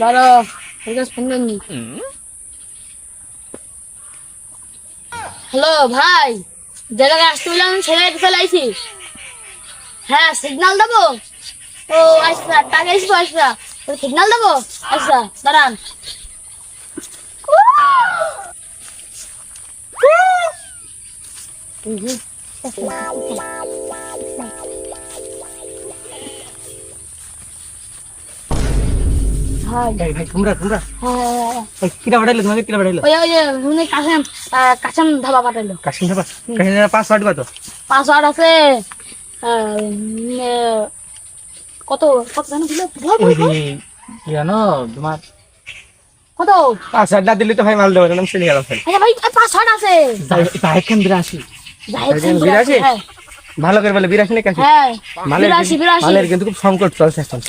দাঁড়া ফোন দেননি। হ্যালো ভাই, যে জায়গায় আসতে বললাম সেখানে চলে আইছি। হ্যাঁ সিগন্যাল দেবো। ও আচ্ছা টাকা আসবো আচ্ছা সিগন্যাল দেবো। আচ্ছা দাঁড়ান। ভাই তোমরা হ্যাঁ কিরা বাড়াইলো তোমাকে কিরা বাড়াইলো ওই যে উনি কাশাম ধাবা পাঠাইলো। কাশিম ধাবা পাসওয়ার্ড কত পাসওয়ার্ড আছে কত কত জানো দিল জানো তোমার কত? পাসওয়ার্ড না দিলে তো ভাই মাল দেবো না চলে গেল ভাই আচ্ছা ভাই পাসওয়ার্ড আছে। জাহেদ বিরাশি বিরাশি। হ্যাঁ ভালো করে বলে বিরাশি না কাশি হ্যাঁ মালের বিরাশি মালের কিন্তু খুব সংকট চলছে এখন